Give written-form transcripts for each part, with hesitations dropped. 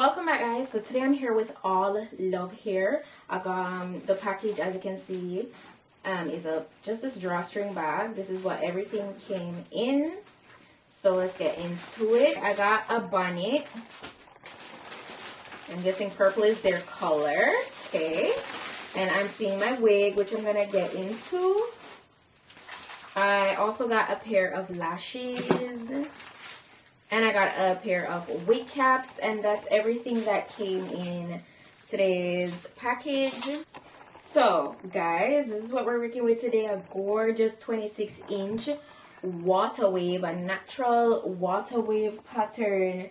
Welcome back, guys. So today I'm here with Allove here. I got the package, as you can see, is just this drawstring bag. This is what everything came in. So let's get into it. I got a bonnet. I'm guessing purple is their color. Okay. And I'm seeing my wig, which I'm gonna get into. I also got a pair of lashes. And I got a pair of wig caps, and that's everything that came in today's package. So, guys, this is what we're working with today. A gorgeous 26-inch water wave, a natural water wave pattern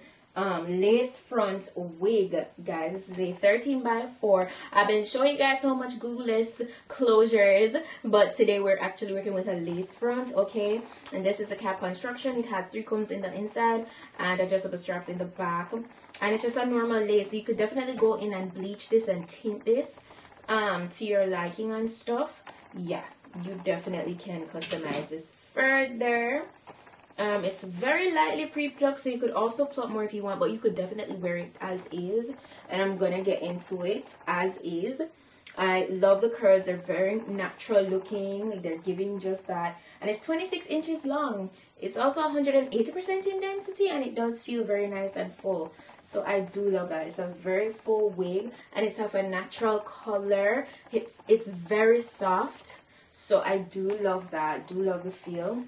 lace front wig, guys. This is a 13x4. I've been showing you guys so much glueless closures, but today we're actually working with a lace front, okay? And this is the cap construction. It has 3 combs in the inside and adjustable straps in the back, and it's just a normal lace. So you could definitely go in and bleach this and tint this to your liking and stuff. Yeah, you definitely can customize this further. It's very lightly pre-plucked, so you could also pluck more if you want, but you could definitely wear it as is, and I'm gonna get into it as is. I love the curls. They're very natural looking, like they're giving just that, and it's 26 inches long. It's also 180% in density, and it does feel very nice and full, so I do love that. It's a very full wig, and it's of a natural color. It's very soft, so I do love that. Do love the feel.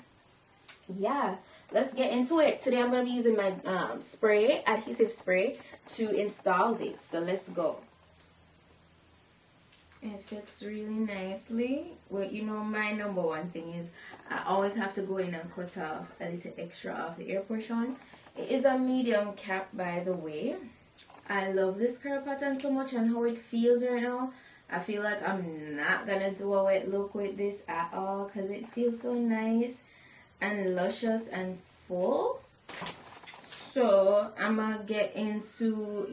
Yeah, let's get into it. Today I'm going to be using my adhesive spray to install this. So let's go. It fits really nicely. Well, you know, my number one thing is I always have to go in and cut off a little extra of the ear portion. It is a medium cap, by the way. I love this curl pattern so much and how it feels right now. I feel like I'm not going to do a wet look with this at all because it feels so nice and luscious and full. So I'm gonna get into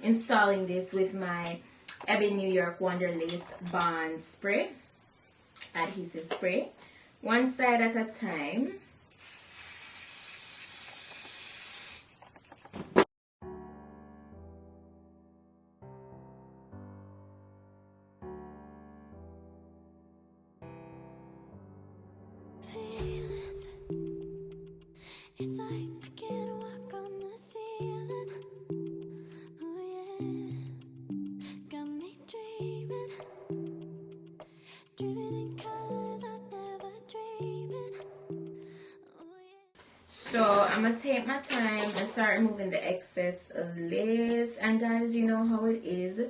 installing this with my Ebby New York Wonder Lace Bond spray, adhesive spray, one side at a time. It's like I can't walk on the ceiling. Oh yeah, got me dreaming, dreaming in colors I never dreamed. Oh yeah. So I'm gonna take my time and start removing the excess lace. And guys, you know how it is.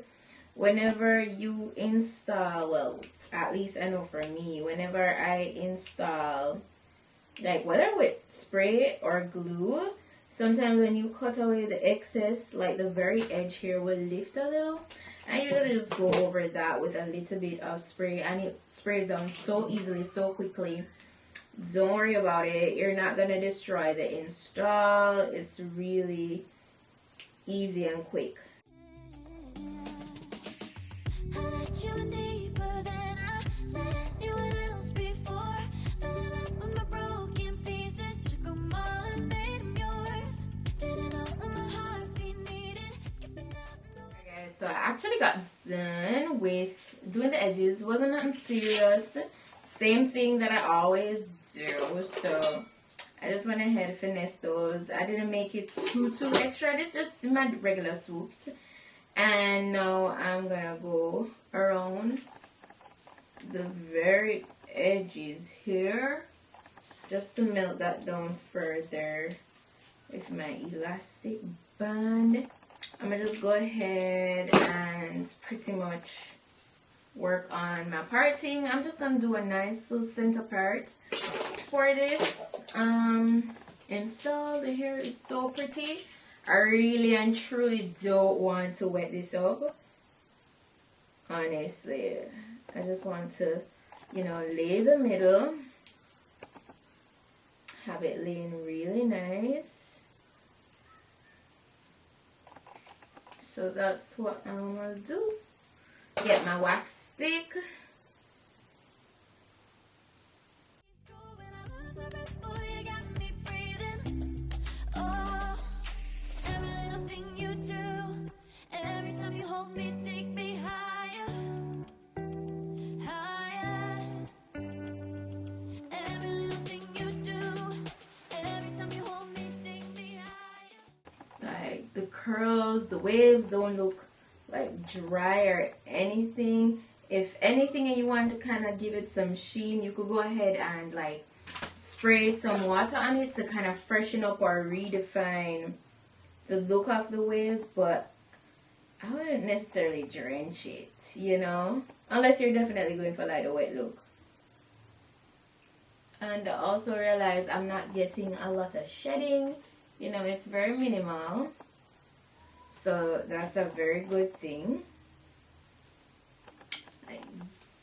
Whenever you install, well, at least I know for me, whenever I install, like whether with spray or glue, sometimes when you cut away the excess, like the very edge here will lift a little. I usually just go over that with a little bit of spray, and it sprays down so easily, so quickly. Don't worry about it. You're not gonna destroy the install. It's really easy and quick. I let you in deeper than I let anyone else before. Fell in love with my broken pieces, took them all and made them yours. Didn't know what my heartbeat needed, skipping out. Okay, guys, so I actually got done with doing the edges. It wasn't nothing serious. Same thing that I always do. So I just went ahead and finessed those. I didn't make it too extra. This just my regular swoops. And now I'm gonna go around the very edges here just to melt that down further with my elastic band. I'm gonna just go ahead and pretty much work on my parting. I'm just gonna do a nice little center part for this install. The hair is so pretty. I really and truly don't want to wet this up. Honestly, I just want to, lay the middle, have it laying really nice. So that's what I'm gonna do. Get my wax stick. When I lose my breath, boy, you got me breathing. Oh. curls, the waves don't look like dry or anything. If anything and you want to kind of give it some sheen, you could go ahead and like spray some water on it to kind of freshen up or redefine the look of the waves, but I wouldn't necessarily drench it, you know, unless you're definitely going for like a wet look. And I also realize I'm not getting a lot of shedding, you know, it's very minimal, so that's a very good thing. Like,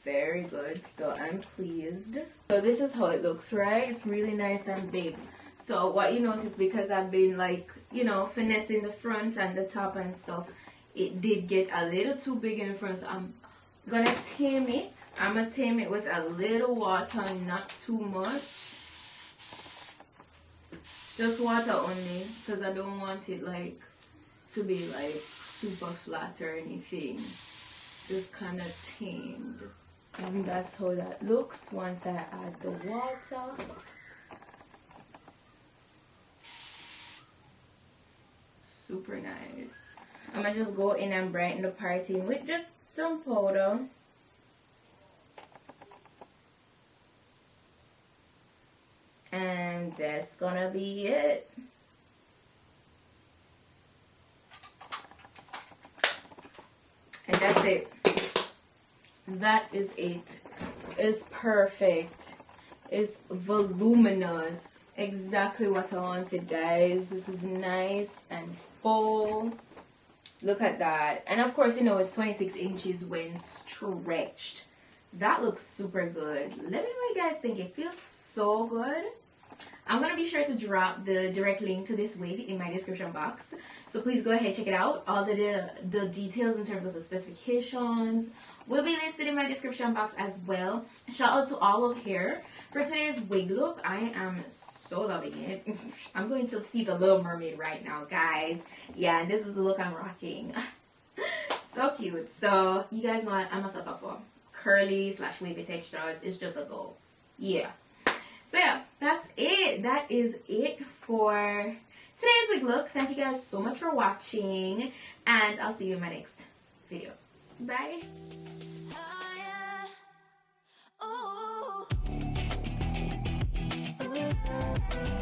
very good, so I'm pleased. So this is how it looks, right? It's really nice and big. So what you notice, because I've been like, you know, finessing the front and the top and stuff, it did get a little too big in the front, so I'm gonna tame it. I'm gonna tame it with a little water, not too much. Just water only, because I don't want it like to be like super flat or anything. Just kind of tamed. And that's how that looks once I add the water. Super nice. I'm gonna just go in and brighten the part in with just some powder. And that's gonna be it. And that's it. That is it. It's perfect. It's voluminous. Exactly what I wanted, guys. This is nice and full. Look at that. And of course, you know, it's 26 inches when stretched. That looks super good. Let me know what you guys think. It feels so good. I'm going to be sure to drop the direct link to this wig in my description box. So please go ahead and check it out. All the details in terms of the specifications will be listed in my description box as well. Shout out to Allove here for today's wig look. I am so loving it. I'm going to see the Little Mermaid right now, guys. Yeah, and this is the look I'm rocking. So cute. So you guys know I'm a sucker for curly / wavy textures. It's just a go. Yeah. So yeah, that's it. That is it for today's wig look. Thank you guys so much for watching, and I'll see you in my next video. Bye. Oh, yeah. Ooh.